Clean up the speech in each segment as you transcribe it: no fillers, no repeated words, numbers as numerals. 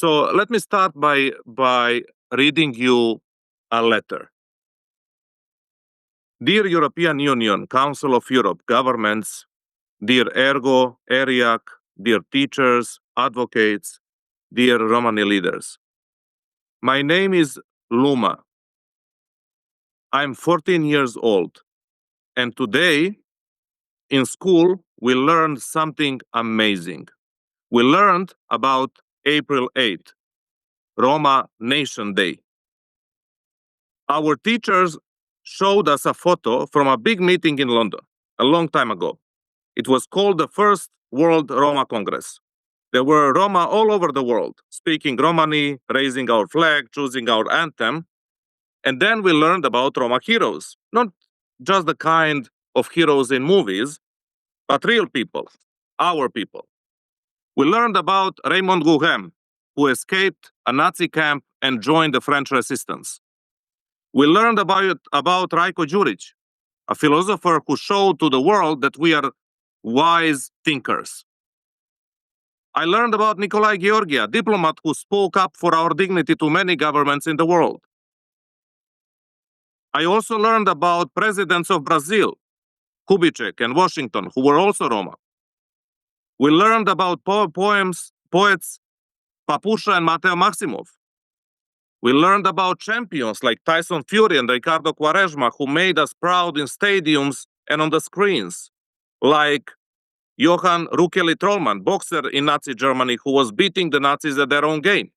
So let me start by reading you a letter. Dear European Union, Council of Europe, governments, dear Ergo, ERIAC, dear teachers, advocates, dear Romani leaders. My name is Luma. I'm 14 years old, and today in school we learned something amazing. We learned about April 8th, Roma Nation Day. Our teachers showed us a photo from a big meeting in London a long time ago. It was called the First World Roma Congress. There were Roma all over the world, speaking Romani, raising our flag, choosing our anthem. And then we learned about Roma heroes, not just the kind of heroes in movies, but real people, our people. We learned about Raymond Gouhem, who escaped a Nazi camp and joined the French resistance. We learned about Zeljko Jovanovic, a philosopher who showed to the world that we are wise thinkers. I learned about Nicolae Gheorghe, a diplomat who spoke up for our dignity to many governments in the world. I also learned about presidents of Brazil, Kubitschek and Washington, who were also Roma. We learned about poets Papusha and Mateo Maximov. We learned about champions like Tyson Fury and Ricardo Quaresma, who made us proud in stadiums and on the screens, like Johann Rukeli Trollmann, boxer in Nazi Germany, who was beating the Nazis at their own game.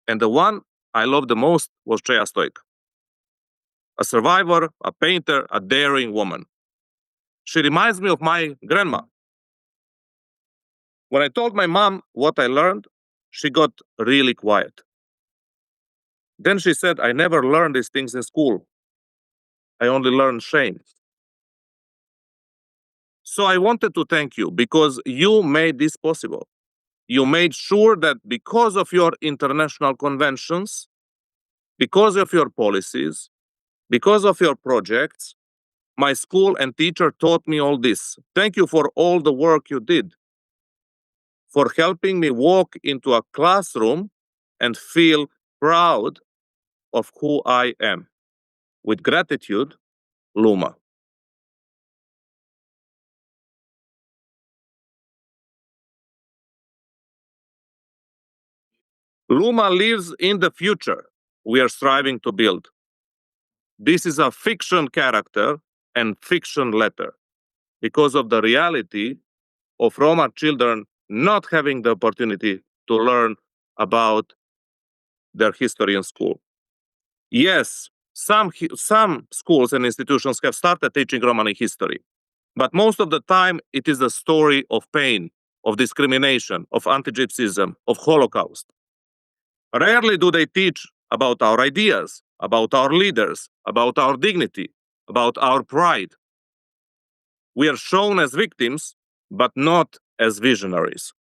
And the one I loved the most was Cheia Stoica, a survivor, a painter, a daring woman. She reminds me of my grandma. When I told my mom what I learned, she got really quiet. Then she said, I never learned these things in school. I only learned shame. So I wanted to thank you because you made this possible. You made sure that because of your international conventions, because of your policies, because of your projects, my school and teacher taught me all this. Thank you for all the work you did, for helping me walk into a classroom and feel proud of who I am. With gratitude, Luma. Luma lives in the future we are striving to build. This is a fiction character and fiction letter because of the reality of Roma children not having the opportunity to learn about their history in school. Yes, some schools and institutions have started teaching Romani history, but most of the time it is a story of pain, of discrimination, of anti-Gypsyism, of Holocaust. Rarely do they teach about our ideas, about our leaders, about our dignity, about our pride. We are shown as victims, but not as visionaries.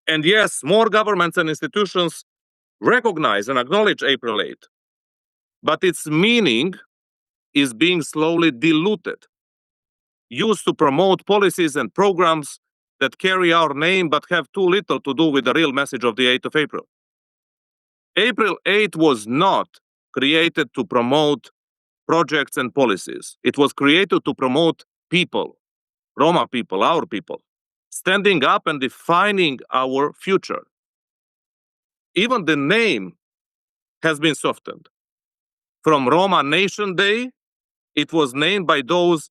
And yes, more governments and institutions recognize and acknowledge April 8th, but its meaning is being slowly diluted, used to promote policies and programs that carry our name but have too little to do with the real message of the 8th of April. April 8th was not created to promote projects and policies. It was created to promote people, Roma people, our people, standing up and defining our future. Even the name has been softened. From Roma Nation Day, it was named by those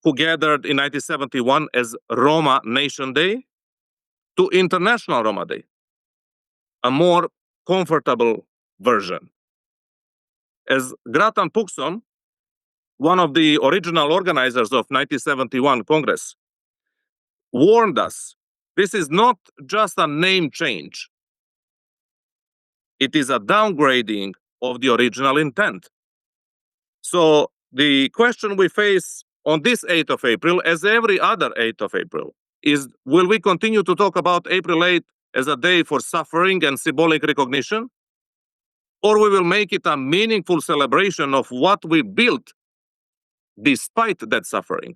who gathered in 1971 as Roma Nation Day, to International Roma Day, a more comfortable version. As Gratan Pukson, one of the original organizers of 1971 Congress, warned us, this is not just a name change. It is a downgrading of the original intent. So the question we face on this 8th of April, as every other 8th of April, is will we continue to talk about April 8th as a day for suffering and symbolic recognition? Or we will make it a meaningful celebration of what we built despite that suffering.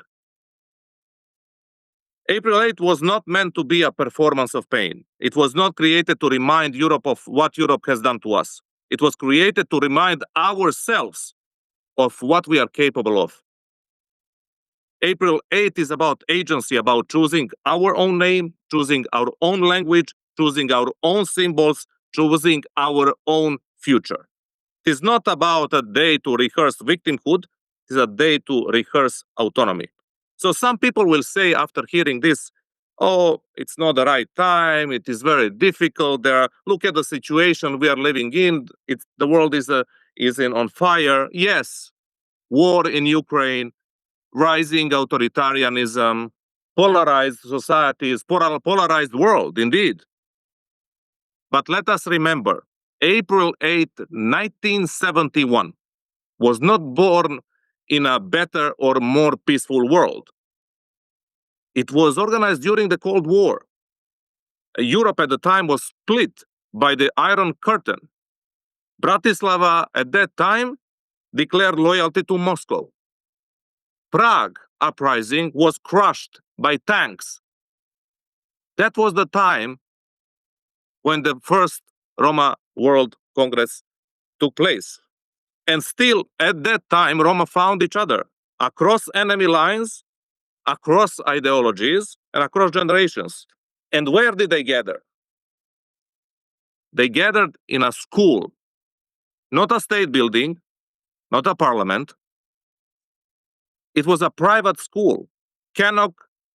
April 8th was not meant to be a performance of pain. It was not created to remind Europe of what Europe has done to us. It was created to remind ourselves of what we are capable of. April 8th is about agency, about choosing our own name, choosing our own language, choosing our own symbols, choosing our own future. It is not about a day to rehearse victimhood, it is a day to rehearse autonomy. So some people will say after hearing this, oh, it's not the right time, it is very difficult there. Look at the situation we are living in. The world is on fire. Yes, war in Ukraine, rising authoritarianism, polarized societies, polarized world, indeed. But let us remember, April 8th, 1971 was not born in a better or more peaceful world. It was organized during the Cold War. Europe at the time was split by the Iron Curtain. Bratislava at that time declared loyalty to Moscow. Prague uprising was crushed by tanks. That was the time when the first Roma World Congress took place. And still, at that time, Roma found each other across enemy lines, across ideologies, and across generations. And where did they gather? They gathered in a school, not a state building, not a parliament. It was a private school, Cannock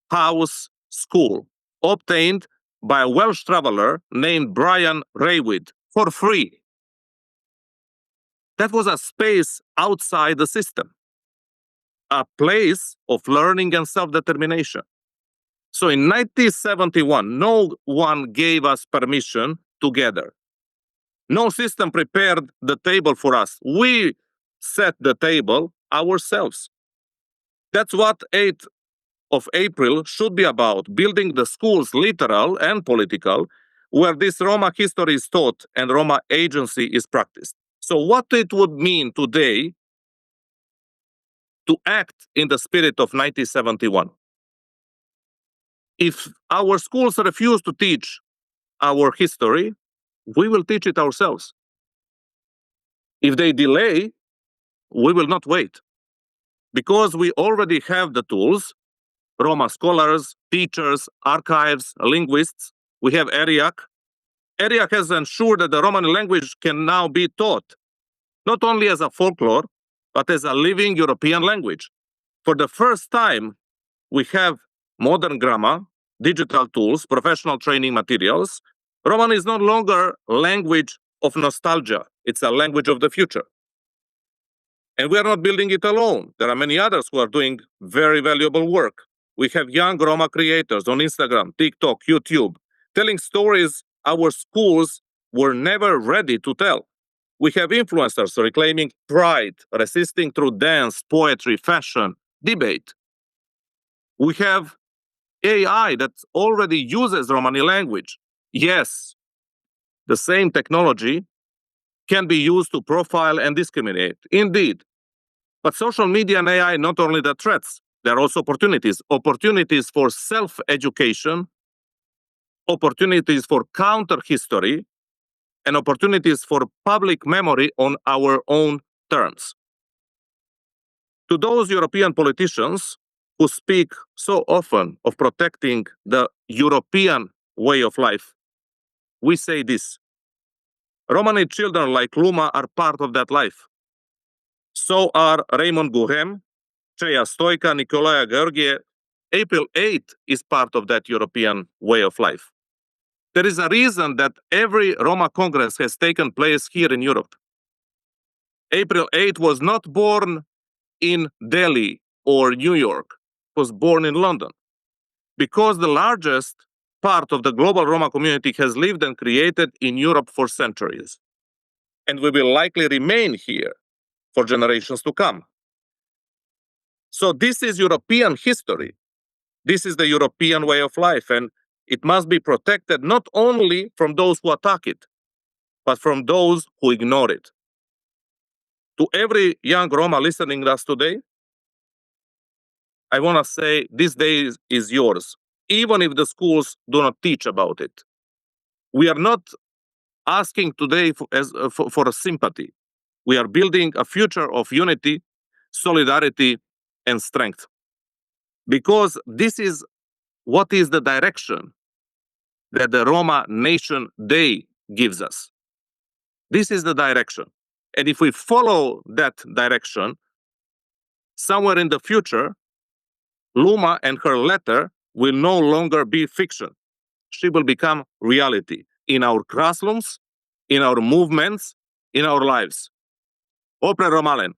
House School, obtained by a Welsh traveler named Brian Raywood for free. That was a space outside the system, a place of learning and self-determination. So in 1971, no one gave us permission to gather. No system prepared the table for us. We set the table ourselves. That's what 8th of April should be about, building the schools, literal and political, where this Roma history is taught and Roma agency is practiced. So what it would mean today to act in the spirit of 1971. If our schools refuse to teach our history, we will teach it ourselves. If they delay, we will not wait. Because we already have the tools, Roma scholars, teachers, archives, linguists, we have ERIAC. ERIAC has ensured that the Roman language can now be taught, not only as a folklore, but as a living European language. For the first time, we have modern grammar, digital tools, professional training materials. Roman is no longer language of nostalgia. It's a language of the future. And we are not building it alone. There are many others who are doing very valuable work. We have young Roma creators on Instagram, TikTok, YouTube, telling stories our schools were never ready to tell. We have influencers reclaiming pride, resisting through dance, poetry, fashion, debate. We have AI that already uses Romani language. Yes, the same technology can be used to profile and discriminate. Indeed. But social media and AI, not only the threats, there are also opportunities. Opportunities for self-education, opportunities for counter-history, and opportunities for public memory on our own terms. To those European politicians who speak so often of protecting the European way of life, we say this: Romani children like Luma are part of that life. So are Raymond Guhem, Cheia Stoica, Nicolae Gheorghe. April 8th is part of that European way of life. There is a reason that every Roma Congress has taken place here in Europe. April 8th was not born in Delhi or New York. It was born in London. Because the largest part of the global Roma community has lived and created in Europe for centuries. And we will likely remain here for generations to come. So this is European history. This is the European way of life, and it must be protected not only from those who attack it, but from those who ignore it. To every young Roma listening to us today, I want to say this day is yours. even if the schools do not teach about it. We are not asking today for a sympathy. We are building a future of unity, solidarity, and strength. Because this is what is the direction that the Roma Nation Day gives us. This is the direction. And if we follow that direction, somewhere in the future, Luma and her letter will no longer be fiction. She will become reality in our classrooms, in our movements, in our lives. Opre Romalen.